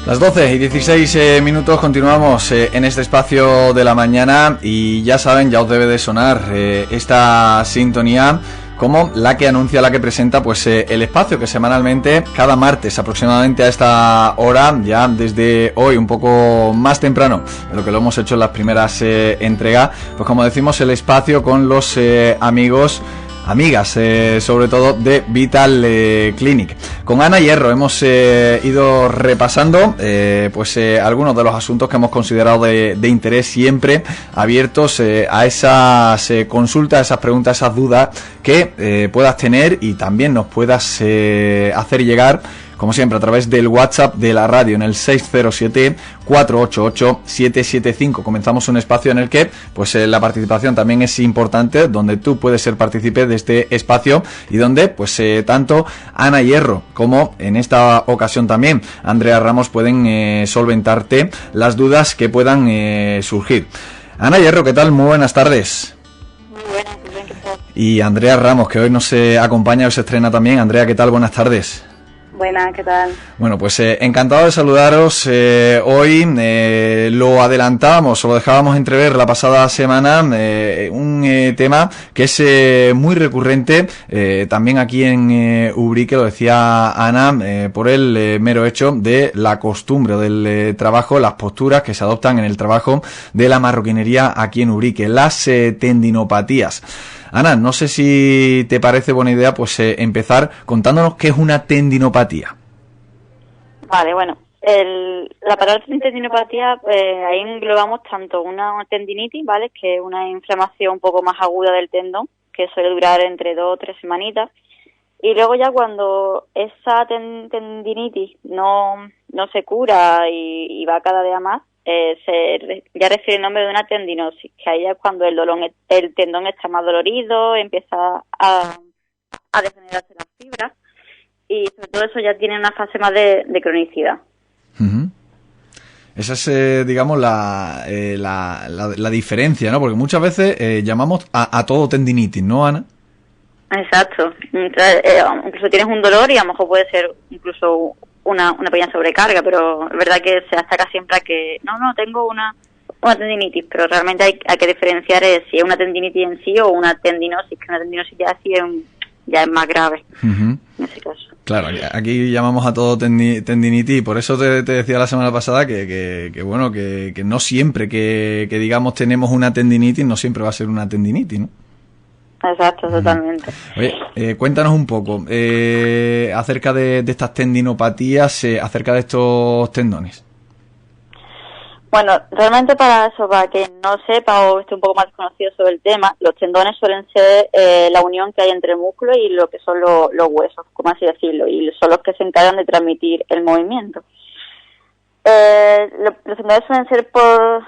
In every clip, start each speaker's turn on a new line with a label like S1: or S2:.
S1: Las 12 y 16 minutos continuamos en este espacio de la mañana y ya saben, ya os debe de sonar esta sintonía como la que anuncia, la que presenta pues el espacio que semanalmente, cada martes aproximadamente a esta hora, ya desde hoy un poco más temprano de lo que lo hemos hecho en las primeras entregas, pues como decimos, el espacio con los amigas, sobre todo de Vital Clinic. Con Ana Hierro hemos ido repasando algunos de los asuntos que hemos considerado de interés, siempre abiertos a esas consultas, esas preguntas, esas dudas que puedas tener y también nos puedas hacer llegar, como siempre, a través del WhatsApp de la radio en el 607-488-775. Comenzamos un espacio en el que pues la participación también es importante, donde tú puedes ser partícipe de este espacio y donde pues tanto Ana Hierro como en esta ocasión también Andrea Ramos pueden solventarte las dudas que puedan surgir. Ana Hierro, ¿qué tal? Muy buenas tardes.
S2: Muy buenas, ¿qué tal?
S1: Y Andrea Ramos, que hoy nos acompaña, hoy se estrena también. Andrea, ¿qué tal? Buenas tardes.
S2: Buenas, ¿qué tal?
S1: Bueno, pues encantado de saludaros. Hoy lo adelantábamos o lo dejábamos entrever la pasada semana, un tema que es muy recurrente también aquí en Ubrique, lo decía Ana, por el mero hecho de la costumbre del trabajo, las posturas que se adoptan en el trabajo de la marroquinería aquí en Ubrique, las tendinopatías. Ana, no sé si te parece buena idea pues empezar contándonos qué es una tendinopatía.
S2: Vale, bueno, la palabra tendinopatía, ahí englobamos tanto una tendinitis, ¿vale?, que es una inflamación un poco más aguda del tendón, que suele durar entre 2 o 3 semanitas, y luego ya cuando esa tendinitis no se cura y va cada día más, ya recibe el nombre de una tendinosis, que ahí es cuando el tendón está más dolorido, empieza a degenerarse las fibras y sobre todo eso ya tiene una fase más de cronicidad.
S1: Uh-huh. Esa es, digamos, la diferencia, ¿no? Porque muchas veces llamamos a todo tendinitis, ¿no, Ana?
S2: Exacto. Incluso tienes un dolor y a lo mejor puede ser incluso una pequeña sobrecarga, pero es verdad que se ataca siempre a que no tengo una tendinitis, pero realmente hay que diferenciar si es una tendinitis en sí o una tendinosis, que una tendinosis ya es más grave.
S1: Uh-huh.
S2: En ese caso.
S1: Claro, aquí llamamos a todo tendinitis y por eso te decía la semana pasada que no siempre que digamos tenemos una tendinitis, no siempre va a ser una tendinitis, ¿no?
S2: Exacto, totalmente.
S1: Oye, cuéntanos un poco acerca de estas tendinopatías, acerca de estos tendones.
S2: Bueno, realmente para que no sepa o esté un poco más desconocido sobre el tema, los tendones suelen ser la unión que hay entre el músculo y lo que son los huesos, como así decirlo, y son los que se encargan de transmitir el movimiento. Los tendones suelen ser por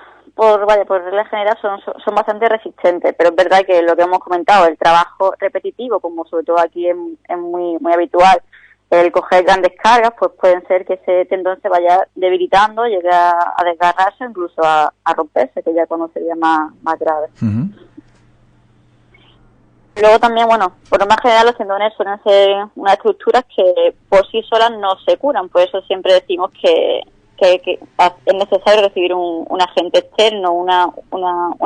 S2: regla general son bastante resistentes, pero es verdad que lo que hemos comentado, el trabajo repetitivo, como sobre todo aquí es muy muy habitual, el coger grandes cargas, pues pueden ser que ese tendón se vaya debilitando, llegue a desgarrarse, incluso a romperse, que ya cuando sería más grave.
S1: Uh-huh.
S2: Luego también, por lo más general los tendones suelen ser unas estructuras que por sí solas no se curan, por eso siempre decimos que es necesario recibir un agente externo, un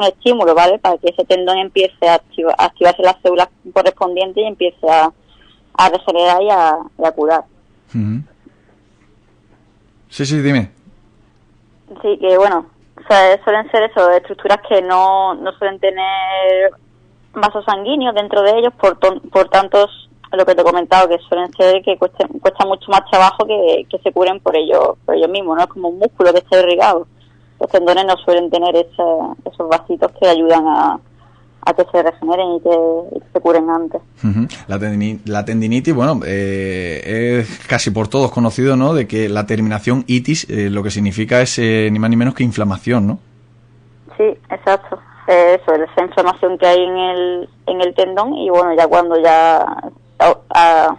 S2: estímulo, ¿vale?, para que ese tendón empiece a activarse las células correspondientes y empiece a regenerar y a curar.
S1: Uh-huh. Sí, dime.
S2: Sí, que suelen ser eso, estructuras que no suelen tener vasos sanguíneos dentro de ellos, por tanto, lo que te he comentado, que suelen ser que cuesta mucho más trabajo que se curen por ellos mismos, ¿no? Es como un músculo que está irrigado. Los tendones no suelen tener esos vasitos que ayudan a que se regeneren y que se curen antes.
S1: Uh-huh. La tendinitis, es casi por todos conocido, ¿no?, de que la terminación itis lo que significa es ni más ni menos que inflamación, ¿no?
S2: Sí, exacto. Esa inflamación que hay en el tendón y ya cuando la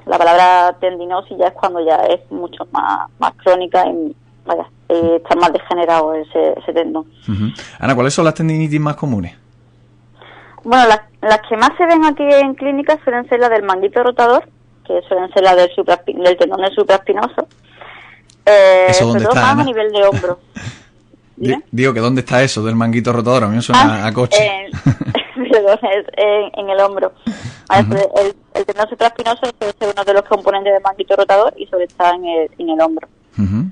S2: palabra tendinosis ya es cuando ya es mucho más crónica y está más degenerado ese tendón.
S1: Uh-huh. Ana, ¿cuáles son las tendinitis más comunes?
S2: Bueno, las que más se ven aquí en clínica suelen ser las del manguito rotador, que suelen ser las del tendón del supraespinoso.
S1: ¿Eso dónde
S2: sobre todo
S1: está,
S2: más
S1: Ana?
S2: a nivel de hombro.
S1: Digo que ¿dónde está eso del manguito rotador? A mí me suena a coche.
S2: Perdón, es en el hombro. El tendón supraespinoso es uno de los componentes del manguito rotador y sobre está en el hombro.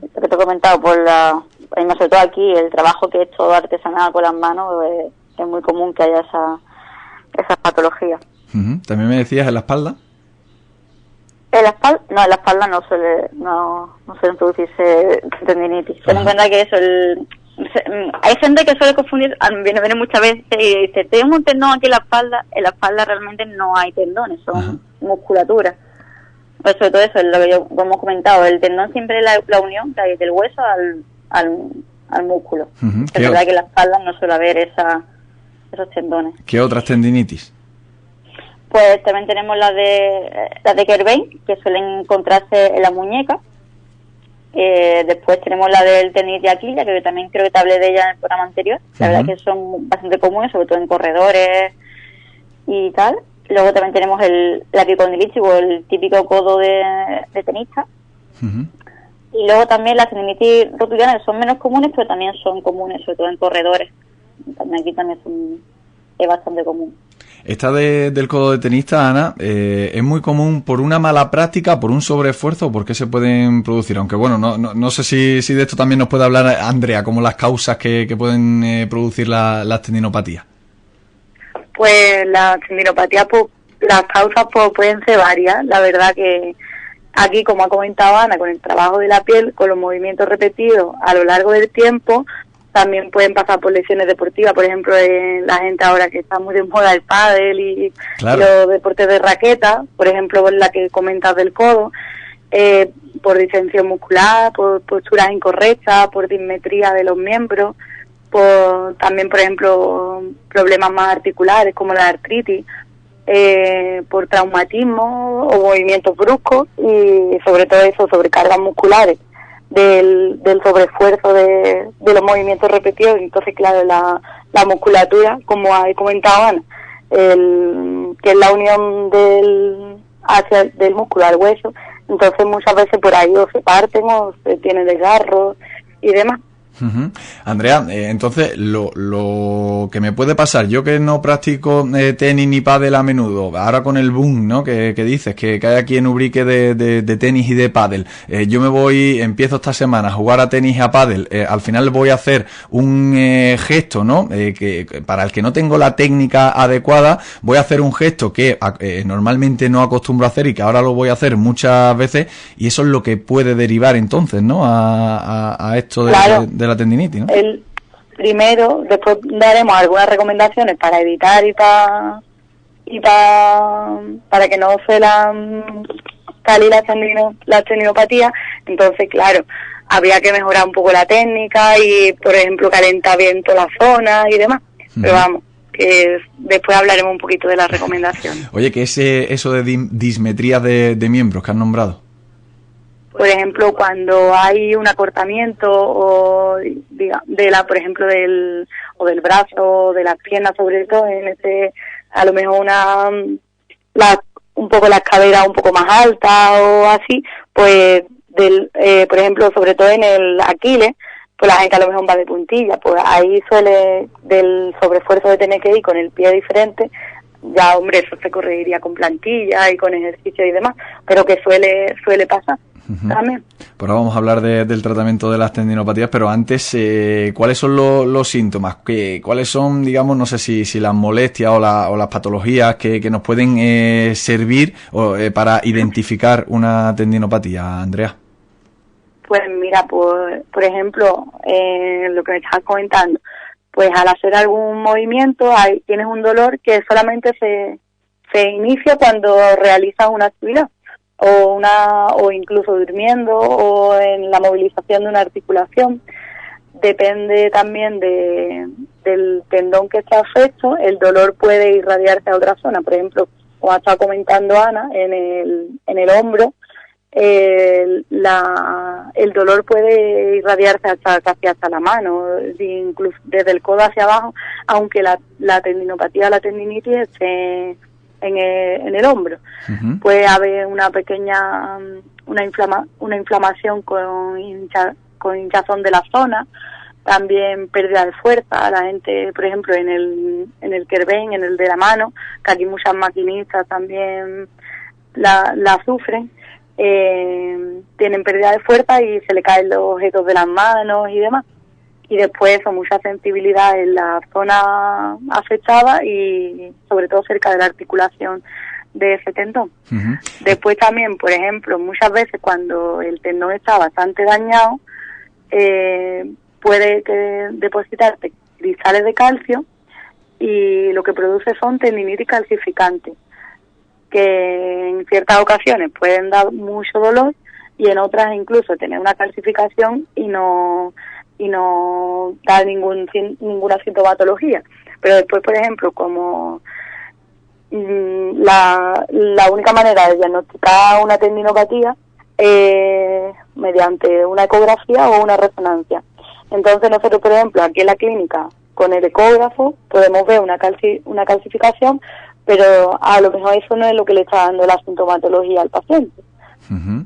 S2: Esto que te he comentado, sobre todo aquí, el trabajo que es todo artesanal con las manos, es muy común que haya esas patologías.
S1: ¿También me decías en la espalda?
S2: En la espalda no suele introducirse tendinitis. Ten en cuenta que eso, hay gente que suele confundir, viene muchas veces y dice, tengo un tendón aquí en la espalda realmente no hay tendones, son musculatura. Pues sobre todo eso es lo que hemos comentado, el tendón siempre es la unión que hay del hueso al músculo. Es verdad que en la espalda no suele haber esos tendones.
S1: ¿Qué otras tendinitis?
S2: Pues también tenemos las de Kerbein, que suelen encontrarse en la muñeca. Después tenemos la del tendinitis de Aquiles, que también creo que te hablé de ella en el programa anterior. La verdad que son bastante comunes, sobre todo en corredores y tal. Luego también tenemos la epicondilitis, o el típico codo de tenista. Y luego también las tendinitis rotulianas, que son menos comunes, pero también son comunes, sobre todo en corredores. Aquí también es bastante común.
S1: Esta del codo de tenista, Ana, es muy común por una mala práctica, por un sobreesfuerzo, o por qué se pueden producir. Aunque bueno, no sé si de esto también nos puede hablar Andrea, como las causas que pueden producir las tendinopatías.
S3: Pues las tendinopatías, las causas pueden ser varias. La verdad que aquí, como ha comentado Ana, con el trabajo de la piel, con los movimientos repetidos a lo largo del tiempo, también pueden pasar por lesiones deportivas. Por ejemplo, la gente ahora que está muy de moda el pádel y los deportes de raqueta, por ejemplo, la que comentas del codo, por distensión muscular, por posturas incorrectas, por dismetría de los miembros, también, por ejemplo, problemas más articulares como la artritis, por traumatismo o movimientos bruscos y sobre todo eso, sobrecargas musculares del sobreesfuerzo de los movimientos repetidos. Entonces, claro, la musculatura, como ha comentado Ana, que es la unión del músculo al hueso, entonces muchas veces por ahí o se parten o se tienen desgarros y demás.
S1: Andrea, entonces lo que me puede pasar, yo que no practico tenis ni pádel a menudo, ahora con el boom, ¿no? que dices que hay aquí en Ubrique de tenis y de pádel, yo empiezo esta semana a jugar a tenis y a pádel, al final voy a hacer un gesto, ¿no? Que para el que no tengo la técnica adecuada, voy a hacer un gesto que normalmente no acostumbro a hacer y que ahora lo voy a hacer muchas veces, y eso es lo que puede derivar entonces, ¿no? A esto de la tendinitis, ¿no?
S3: Primero, después daremos algunas recomendaciones para evitar para que no suelan salir las tendinopatías. Entonces, claro, habría que mejorar un poco la técnica y, por ejemplo, calentar bien toda la zona y demás. Pero vamos, que después hablaremos un poquito de las recomendaciones.
S1: Oye, ¿qué es eso de dismetría de miembros que has nombrado?
S3: Por ejemplo, cuando hay un acortamiento por ejemplo, del brazo o de las piernas, sobre todo, a lo mejor un poco las caderas un poco más altas o así, pues por ejemplo, sobre todo en el Aquiles, pues la gente a lo mejor va de puntilla, pues ahí suele, del sobreesfuerzo de tener que ir con el pie diferente, ya, hombre, eso se corregiría con plantilla y con ejercicio y demás, pero que suele pasar. También.
S1: Pues ahora vamos a hablar del tratamiento de las tendinopatías, pero antes, ¿cuáles son los síntomas? ¿Cuáles son, digamos, no sé si las molestias o las patologías que nos pueden servir para identificar una tendinopatía, Andrea?
S3: Pues mira, por ejemplo, lo que me estás comentando, pues al hacer algún movimiento tienes un dolor que solamente se inicia cuando realizas una actividad. O incluso durmiendo o en la movilización de una articulación. Depende también del tendón que esté afecto, el dolor puede irradiarse a otra zona. Por ejemplo, como ha estado comentando Ana, en el hombro, el dolor puede irradiarse casi hasta la mano, incluso desde el codo hacia abajo, aunque la tendinopatía, la tendinitis esté en el hombro. Puede haber una pequeña una inflamación con hinchazón de la zona, también pérdida de fuerza. La gente, por ejemplo, en el Kerben, en el de la mano, que aquí muchas maquinistas también la sufren, tienen pérdida de fuerza y se le caen los objetos de las manos y demás. Y después son mucha sensibilidad en la zona afectada y sobre todo cerca de la articulación de ese tendón. Uh-huh. Después también, por ejemplo, muchas veces cuando el tendón está bastante dañado, puede depositarte cristales de calcio y lo que produce son tendinitis calcificantes, que en ciertas ocasiones pueden dar mucho dolor y en otras incluso tener una calcificación y no da ninguna sintomatología. Pero después, por ejemplo, como la única manera de diagnosticar una tendinopatía es mediante una ecografía o una resonancia. Entonces nosotros, por ejemplo, aquí en la clínica, con el ecógrafo, podemos ver una calcificación, pero a lo mejor eso no es lo que le está dando la sintomatología al paciente. Uh-huh.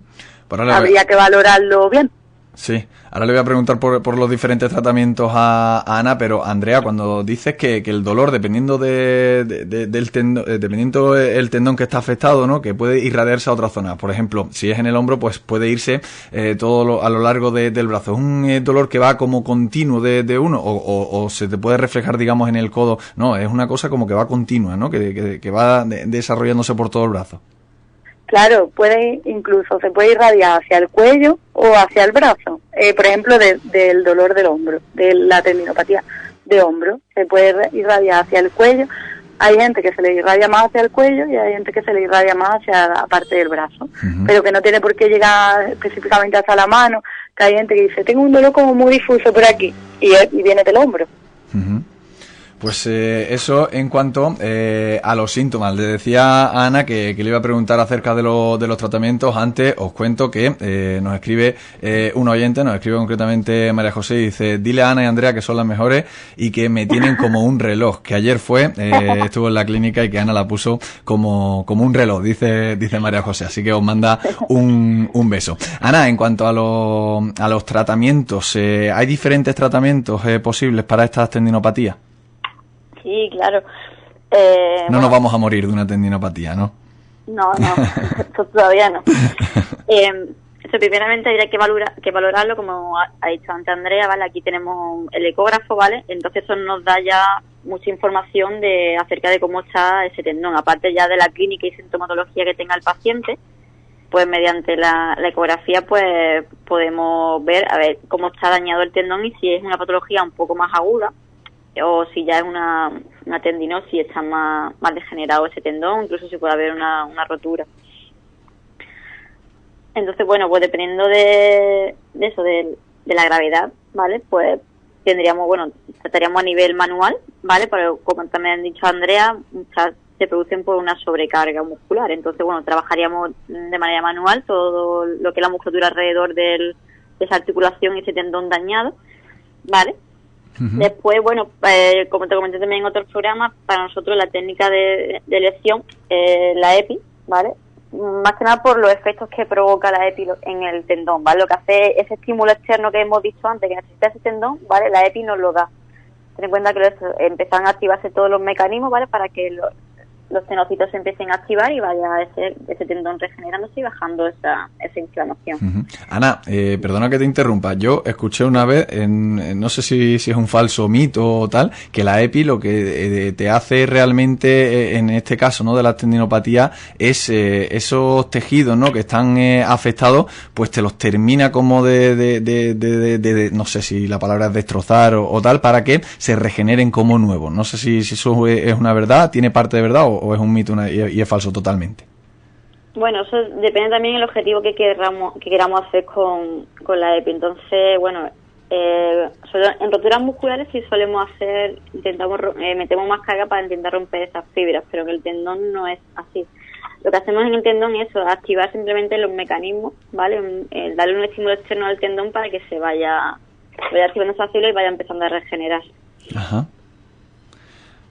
S3: Habría que valorarlo bien.
S1: Sí, ahora le voy a preguntar por los diferentes tratamientos a Ana, pero Andrea, cuando dices que el dolor, dependiendo del tendón, dependiendo el tendón que está afectado, ¿no?, que puede irradiarse a otras zonas. Por ejemplo, si es en el hombro, pues puede irse a lo largo del brazo. ¿Es un dolor que va como continuo de uno o se te puede reflejar, digamos, en el codo? No, es una cosa como que va continua, ¿no?, que va desarrollándose por todo el brazo.
S3: Claro, se puede irradiar hacia el cuello o hacia el brazo. Por ejemplo, del dolor del hombro, de la tendinopatía de hombro, se puede irradiar hacia el cuello. Hay gente que se le irradia más hacia el cuello y hay gente que se le irradia más hacia la parte del brazo, uh-huh, pero que no tiene por qué llegar específicamente hasta la mano. Que hay gente que dice, tengo un dolor como muy difuso por aquí y viene del hombro.
S1: Uh-huh. Pues eso en cuanto a los síntomas. Le decía a Ana que le iba a preguntar acerca de los tratamientos. Antes os cuento que nos escribe un oyente, nos escribe concretamente María José, y dice: dile a Ana y Andrea que son las mejores y que me tienen como un reloj, que ayer estuvo en la clínica y que Ana la puso como un reloj, dice María José, así que os manda un beso. Ana, en cuanto a los tratamientos, ¿hay diferentes tratamientos posibles para estas tendinopatías?
S2: Sí, claro.
S1: No nos vamos a morir de una tendinopatía, ¿no?
S2: No, eso todavía no. Primeramente habría que valorarlo, como ha dicho antes Andrea, ¿vale? Aquí tenemos el ecógrafo, ¿vale? Entonces eso nos da ya mucha información acerca de cómo está ese tendón. Aparte ya de la clínica y sintomatología que tenga el paciente, pues mediante la ecografía pues podemos ver a ver cómo está dañado el tendón y si es una patología un poco más aguda, o si ya es una tendinosis, está más degenerado ese tendón, incluso si puede haber una rotura. Entonces, bueno, pues dependiendo de eso, de la gravedad, ¿vale? Pues trataríamos a nivel manual, ¿vale? Pero como también han dicho Andrea, se producen por una sobrecarga muscular. Entonces, bueno, trabajaríamos de manera manual todo lo que es la musculatura alrededor de esa articulación y ese tendón dañado, ¿vale? Uh-huh. Después, bueno, como te comenté también en otros programas, para nosotros la técnica de lesión, la EPI, ¿vale? Más que nada por los efectos que provoca la EPI en el tendón, ¿vale? Lo que hace ese estímulo externo que hemos visto antes, que necesita ese tendón, ¿vale? La EPI nos lo da. Ten en cuenta que empiezan a activarse todos los mecanismos, ¿vale? Para que los tenocitos se empiecen a activar y vaya ese tendón regenerándose y bajando esa inflamación.
S1: Uh-huh. Ana, perdona que te interrumpa. Yo escuché una vez, no sé si es un falso mito o tal, que la EPI lo que te hace realmente, en este caso, ¿no?, de la tendinopatía, es esos tejidos, ¿no?, que están afectados, pues te los termina como de no sé si la palabra es destrozar o tal, para que se regeneren como nuevos. No sé si eso es una verdad, tiene parte de verdad o es un mito y es falso totalmente.
S2: Bueno, eso depende también del objetivo que queramos hacer con la EPI. Entonces, bueno, en roturas musculares sí solemos metemos más carga para intentar romper esas fibras, pero en el tendón no es así. Lo que hacemos en el tendón es activar simplemente los mecanismos, ¿vale? Darle un estímulo externo al tendón para que se vaya activando esa célula y vaya empezando a regenerar.
S1: Ajá.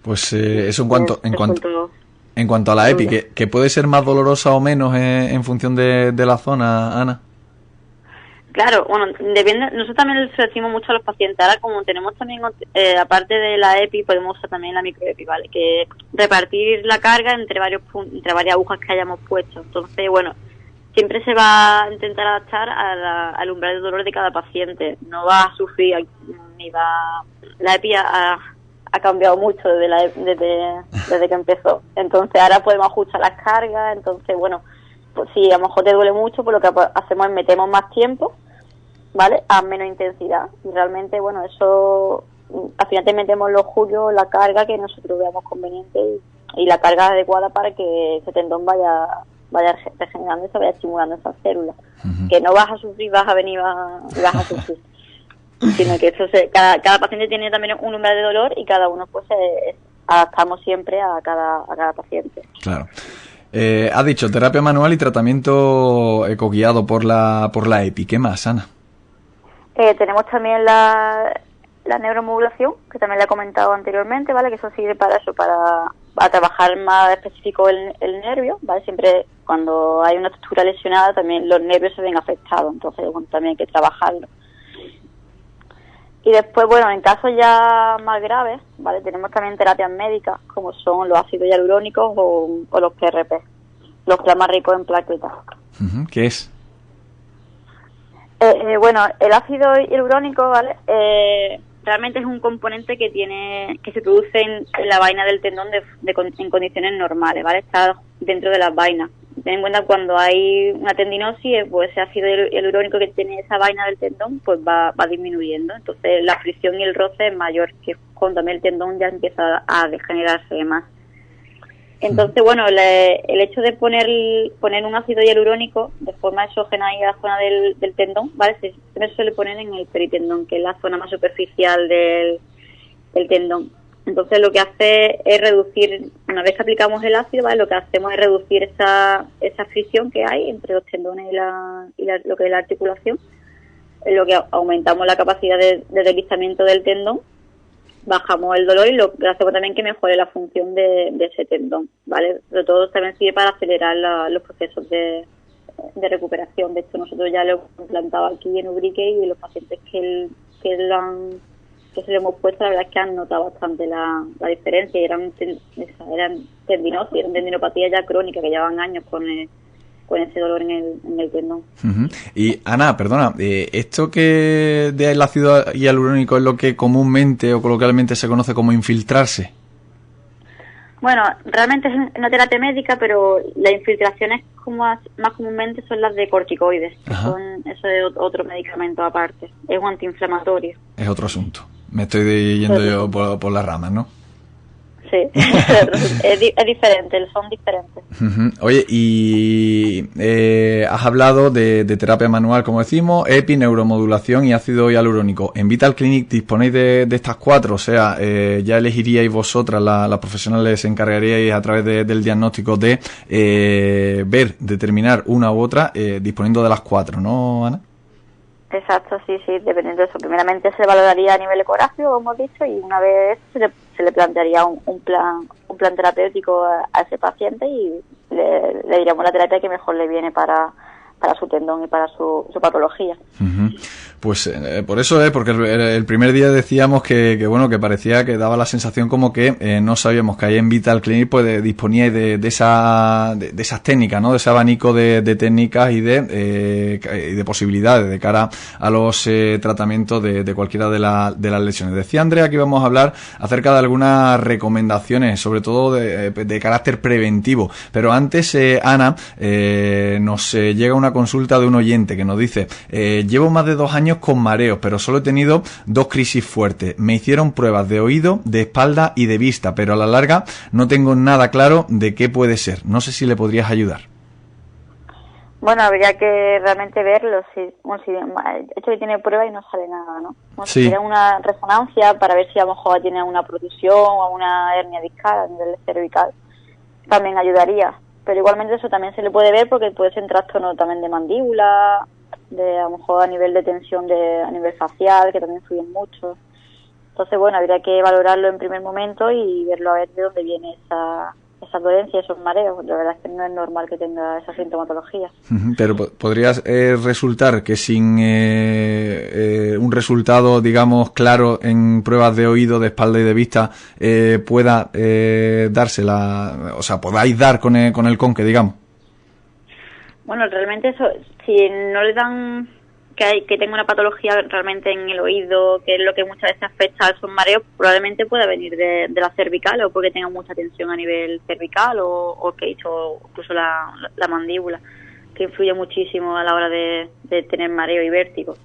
S1: Pues eso en cuanto En cuanto a la EPI, ¿que puede ser más dolorosa o menos en función de la zona, Ana?
S2: Claro, bueno, depende. Nosotros también le decimos mucho a los pacientes. Ahora, como tenemos también, aparte de la EPI, podemos usar también la microEPI, ¿vale? Que repartir la carga entre varias agujas que hayamos puesto. Entonces, bueno, siempre se va a intentar adaptar al umbral de dolor de cada paciente. No va a sufrir ni va... La EPI ha cambiado mucho desde que empezó. Entonces ahora podemos ajustar las cargas. Entonces, bueno, pues si a lo mejor te duele mucho, pues lo que hacemos es metemos más tiempo, ¿vale? A menos intensidad. Y realmente, bueno, eso al final te metemos los julios, la carga que nosotros veamos conveniente y la carga adecuada para que ese tendón vaya regenerando y se vaya estimulando esas células. Que no vas a sufrir, vas a sufrir. Sino que eso cada paciente tiene también un umbral de dolor y cada uno pues adaptamos siempre a cada paciente.
S1: Claro. Has dicho terapia manual y tratamiento ecoguiado por la EPI. ¿Qué más, Ana?
S2: Tenemos también la neuromodulación, que también le he comentado anteriormente, ¿vale? Que eso sirve para trabajar más específico el nervio, ¿vale? Siempre cuando hay una estructura lesionada también los nervios se ven afectados, entonces bueno, también hay que trabajarlo. Y después, bueno, en casos ya más graves, ¿vale? Tenemos también terapias médicas, como son los ácidos hialurónicos o los PRP, los plasmas ricos en plaquetas.
S1: ¿Qué es?
S2: Bueno, el ácido hialurónico, ¿vale? Realmente es un componente que se produce en la vaina del tendón en condiciones normales, ¿vale? Está dentro de las vainas. Ten en cuenta cuando hay una tendinosis, pues ese ácido hialurónico que tiene esa vaina del tendón, pues va disminuyendo. Entonces la fricción y el roce es mayor, que cuando también el tendón ya empieza a degenerarse más. Entonces, bueno, el hecho de poner un ácido hialurónico de forma exógena ahí en la zona del tendón, ¿vale? Se suele poner en el peritendón, que es la zona más superficial del tendón. Entonces lo que hace es reducir, una vez que aplicamos el ácido, ¿vale? Lo que hacemos es reducir esa fricción que hay entre los tendones y lo que es la articulación, en lo que aumentamos la capacidad de deslizamiento del tendón, bajamos el dolor y lo que hacemos también que mejore la función de ese tendón, ¿vale? Sobre todo también sirve para acelerar los procesos de recuperación. De hecho, nosotros ya lo hemos implantado aquí en Ubrique y los pacientes que se lo hemos puesto, la verdad es que han notado bastante la diferencia. Eran tendinosis, eran tendinopatía ya crónica, que llevan años con ese dolor en el tendón.
S1: Y Ana, perdona, esto que del ácido hialurónico es lo que comúnmente o coloquialmente se conoce como infiltrarse.
S2: Bueno, realmente es una terapia médica, pero las infiltraciones más comúnmente son las de corticoides. Eso es otro medicamento aparte, es un antiinflamatorio. Es
S1: otro asunto. Me estoy yendo yo por las ramas, ¿no?
S2: Sí, es diferente, son diferentes.
S1: Oye, y has hablado de terapia manual, como decimos, EPI, neuromodulación y ácido hialurónico. En Vital Clinic disponéis de estas cuatro, o sea, ya elegiríais vosotras, las profesionales, se encargaríais a través del diagnóstico de determinar una u otra, disponiendo de las cuatro, ¿no, Ana?
S2: Exacto, sí, dependiendo de eso. Primeramente se valoraría a nivel ecográfico, como hemos dicho, y una vez se le plantearía un plan terapéutico a ese paciente y le diríamos la terapia que mejor le viene para su tendón y para su patología.
S1: Pues por eso porque el primer día decíamos que bueno, que parecía que daba la sensación como que no sabíamos que ahí en Vital Clinic pues disponíais de esas técnicas, ¿no? De ese abanico de técnicas y de posibilidades de cara a los tratamientos de cualquiera de las lesiones. Decía Andrea que íbamos a hablar acerca de algunas recomendaciones, sobre todo de carácter preventivo, pero antes Ana nos llega una consulta de un oyente que nos dice: llevo más de 2 años con mareos, pero solo he tenido 2 crisis fuertes. Me hicieron pruebas de oído, de espalda y de vista, pero a la larga no tengo nada claro de qué puede ser. No sé si le podrías ayudar.
S2: Bueno, habría que realmente verlo. Si de hecho que tiene prueba y no sale nada, ¿no?
S1: Sí.
S2: Tiene una resonancia para ver si a lo mejor tiene una protrusión o una hernia discal a nivel cervical. También ayudaría. Pero igualmente eso también se le puede ver porque puede ser un trastorno también de mandíbula, a lo mejor a nivel de tensión a nivel facial, que también influyen mucho. Entonces, bueno, habría que valorarlo en primer momento y verlo a ver de dónde viene esas dolencias, esos mareos. La verdad es que no es normal que tenga esa sintomatología.
S1: Pero podría resultar que sin un resultado, digamos, claro en pruebas de oído, de espalda y de vista, pueda dársela, o sea, podáis dar con el conque, digamos.
S2: Bueno, realmente eso, si no le dan que tenga una patología realmente en el oído, que es lo que muchas veces afecta a esos mareos, probablemente pueda venir de la cervical, o porque tenga mucha tensión a nivel cervical, o que hizo incluso la mandíbula, que influye muchísimo a la hora de tener mareo y vértigo.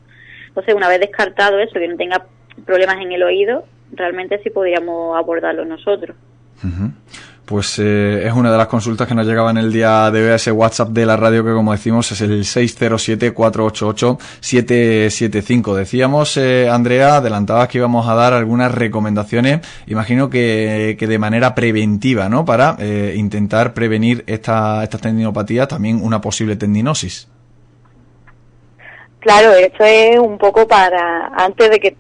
S2: Entonces, una vez descartado eso, que no tenga problemas en el oído, realmente sí podríamos abordarlo nosotros.
S1: Pues es una de las consultas que nos llegaba en el día de hoy a ese WhatsApp de la radio, que como decimos es el 607-488-775. Decíamos, Andrea, adelantabas que íbamos a dar algunas recomendaciones, imagino que de manera preventiva, ¿no? Para intentar prevenir estas tendinopatías, también una posible tendinosis.
S3: Claro, esto es un poco para antes de que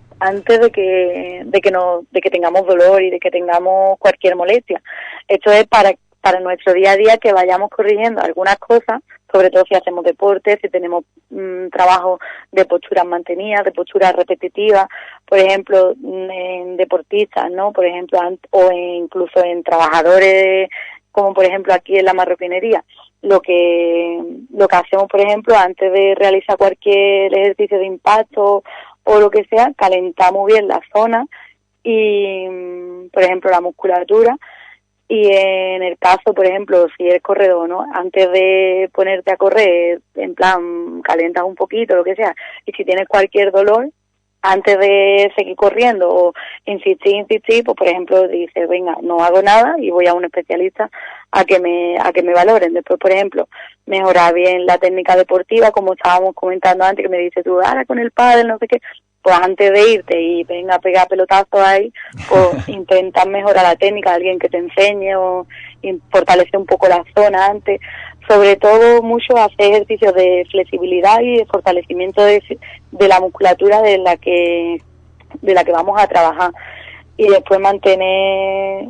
S3: tengamos dolor y de que tengamos cualquier molestia. Esto es para nuestro día a día, que vayamos corrigiendo algunas cosas, sobre todo si hacemos deporte, si tenemos trabajo de posturas mantenidas, de posturas repetitivas, por ejemplo, en deportistas, ¿no? Por ejemplo, incluso en trabajadores, como por ejemplo aquí en la marroquinería. Lo que hacemos, por ejemplo, antes de realizar cualquier ejercicio de impacto o lo que sea, calentamos bien la zona y, por ejemplo, la musculatura. Y en el caso, por ejemplo, si eres corredor, ¿no? Antes de ponerte a correr, en plan, calientas un poquito, lo que sea. Y si tienes cualquier dolor, antes de seguir corriendo o insistir, pues por ejemplo dices, venga, no hago nada y voy a un especialista a que me valoren. Después, por ejemplo, mejorar bien la técnica deportiva, como estábamos comentando antes, que me dices tú, ahora con el pádel, no sé qué, pues antes de irte y venga a pegar pelotazos ahí, pues intentar mejorar la técnica de alguien que te enseñe o fortalecer un poco la zona antes. Sobre todo mucho hacer ejercicios de flexibilidad y de fortalecimiento de la musculatura de la que vamos a trabajar, y después mantener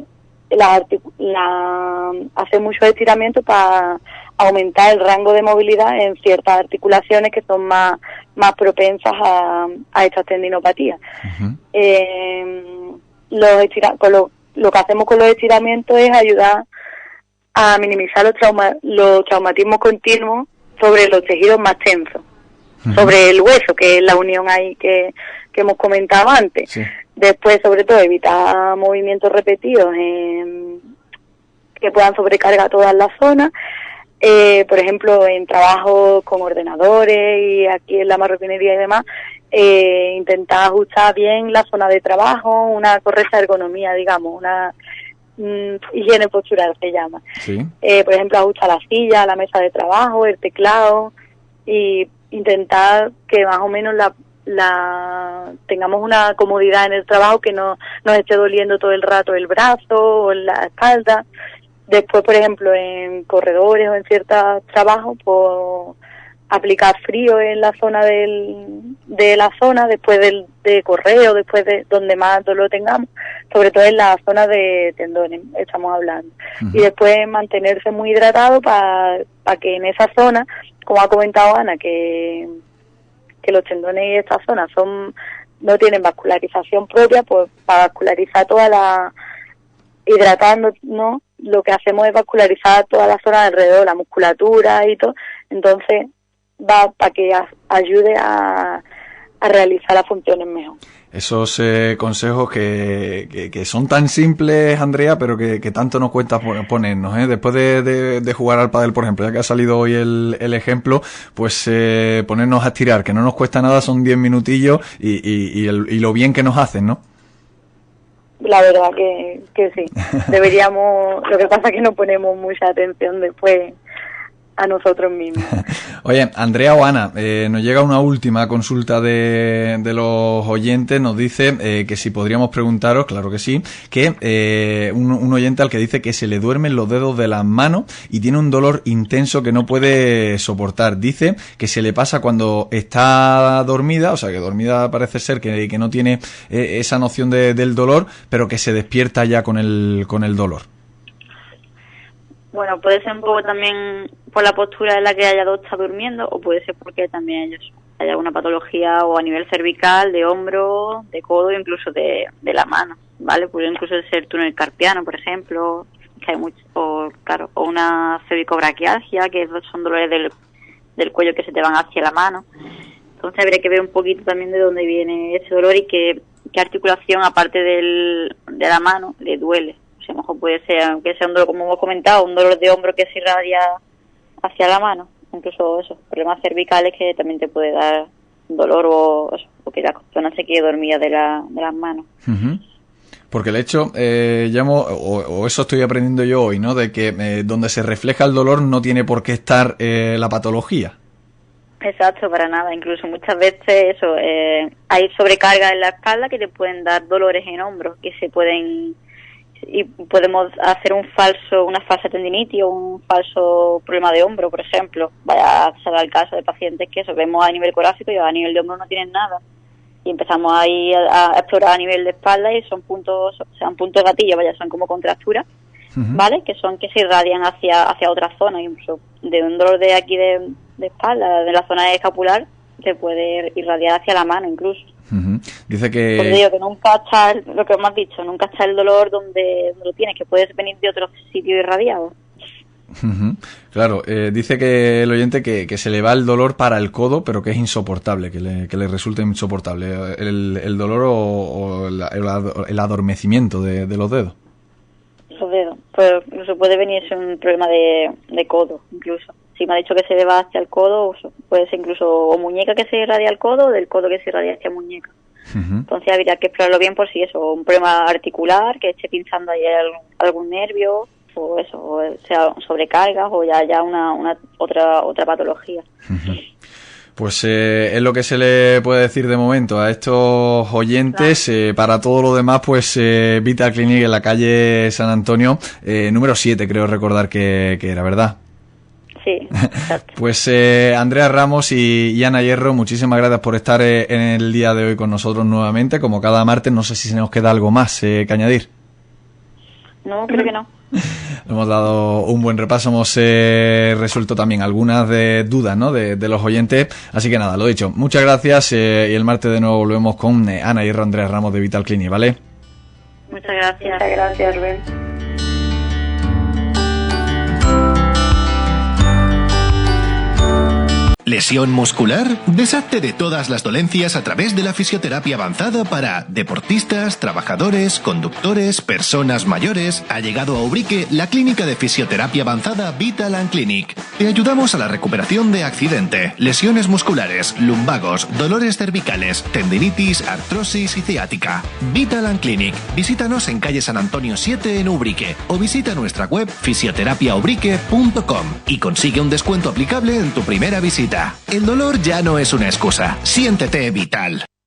S3: hacer muchos estiramientos para aumentar el rango de movilidad en ciertas articulaciones que son más propensas a estas tendinopatías. Lo que hacemos con los estiramientos es ayudar a minimizar los traumatismos continuos sobre los tejidos más tensos, sobre el hueso, que es la unión ahí que hemos comentado antes. Sí. Después, sobre todo, evitar movimientos repetidos que puedan sobrecargar todas las zonas. Por ejemplo, en trabajo con ordenadores y aquí en la marroquinería y demás, intentar ajustar bien la zona de trabajo, una correcta ergonomía, digamos, una higiene postural se llama. Sí. Por ejemplo, ajustar la silla, la mesa de trabajo, el teclado, y intentar que más o menos tengamos una comodidad en el trabajo, que no nos esté doliendo todo el rato el brazo o la espalda. Después, por ejemplo, en corredores o en ciertos trabajos, pues aplicar frío en la zona de la zona después de correr, o después de donde más dolor tengamos, sobre todo en la zona de tendones estamos hablando. Y después mantenerse muy hidratado para que en esa zona, como ha comentado Ana, que los tendones y esta zona no tienen vascularización propia, pues para vascularizar hidratando, ¿no? Lo que hacemos es vascularizar toda la zona de alrededor, la musculatura y todo. Entonces va para que ayude a realizar las funciones mejor.
S1: Esos consejos que son tan simples, Andrea, pero que tanto nos cuesta ponernos, ¿eh? Después de jugar al pádel, por ejemplo, ya que ha salido hoy el ejemplo, pues ponernos a estirar, que no nos cuesta nada, son 10 minutillos y lo bien que nos hacen, ¿no?
S3: La verdad que sí. Deberíamos, lo que pasa es que no ponemos mucha atención después a nosotros mismos.
S1: Oye, Andrea o Ana, nos llega una última consulta de los oyentes. Nos dice que si podríamos preguntaros, claro que sí, que un oyente al que dice que se le duermen los dedos de las manos y tiene un dolor intenso que no puede soportar. Dice que se le pasa cuando está dormida, o sea que dormida parece ser que no tiene esa noción del dolor, pero que se despierta ya con el dolor.
S2: Bueno, puede ser un poco también por la postura en la que haya estado durmiendo, o puede ser porque también ellos haya alguna patología o a nivel cervical, de hombro, de codo, incluso de la mano, ¿vale? Puede incluso ser túnel carpiano, por ejemplo, que hay mucho, o una cervicobraquialgia, que son dolores del cuello que se te van hacia la mano. Entonces habría que ver un poquito también de dónde viene ese dolor y qué articulación, aparte de la mano, le duele. O sea, a lo mejor puede ser que sea un dolor, como hemos comentado, un dolor de hombro que se irradia hacia la mano. Incluso esos problemas cervicales que también te puede dar dolor o que la zona se quede dormida de las manos.
S1: Uh-huh. Porque el hecho, o eso estoy aprendiendo yo hoy, ¿no? De que donde se refleja el dolor no tiene por qué estar la patología.
S2: Exacto, para nada. Incluso muchas veces hay sobrecarga en la espalda que te pueden dar dolores en hombros que se pueden, y podemos hacer una falsa tendinitis o un falso problema de hombro, por ejemplo. Vaya a ser el caso de pacientes que eso vemos a nivel corácico y a nivel de hombro no tienen nada. Y empezamos ahí a explorar a nivel de espalda y son puntos gatillo, son como contracturas, ¿vale? Que se irradian hacia otra zona, incluso de un dolor de aquí de espalda, de la zona escapular, se puede irradiar hacia la mano incluso.
S1: Uh-huh. Dice que...
S2: Pues digo que nunca está, lo que hemos dicho, nunca está el dolor donde lo tienes, que puedes venir de otro sitio irradiado.
S1: Uh-huh. Claro, dice que el oyente que se le va el dolor para el codo, pero que es insoportable, que le resulta insoportable el dolor o el adormecimiento de los dedos.
S2: Los dedos, pues incluso puede venirse un problema de codo, incluso. Si me ha dicho que se le va hacia el codo, puede ser incluso o muñeca que se irradia al codo o del codo que se irradia hacia muñeca. Uh-huh. Entonces habría que explorarlo bien por si eso, un problema articular, que esté pinchando ahí algún nervio, o sea sobrecargas o ya una otra patología.
S1: Uh-huh. Pues es lo que se le puede decir de momento a estos oyentes. Claro. Para todo lo demás, pues Vital Clinic en la calle San Antonio, número 7 creo recordar que era, ¿verdad?
S2: Sí, exacto.
S1: Pues Andrea Ramos y Ana Hierro, muchísimas gracias por estar en el día de hoy con nosotros nuevamente, como cada martes. No sé si se nos queda algo más que añadir.
S2: No, creo que no.
S1: Hemos dado un buen repaso, hemos resuelto también algunas dudas, ¿no? de los oyentes, así que nada, lo dicho, muchas gracias y el martes de nuevo volvemos con Ana Hierro, Andrea Ramos de Vital Clinic, ¿vale?
S2: Muchas gracias, Rubén.
S4: ¿Lesión muscular? Deshazte de todas las dolencias a través de la fisioterapia avanzada para deportistas, trabajadores, conductores, personas mayores. Ha llegado a Ubrique la clínica de fisioterapia avanzada Vital Clinic. Te ayudamos a la recuperación de accidente, lesiones musculares, lumbagos, dolores cervicales, tendinitis, artrosis y ciática. Vital Clinic. Visítanos en calle San Antonio 7 en Ubrique o visita nuestra web fisioterapiaubrique.com y consigue un descuento aplicable en tu primera visita. El dolor ya no es una excusa. Siéntete vital.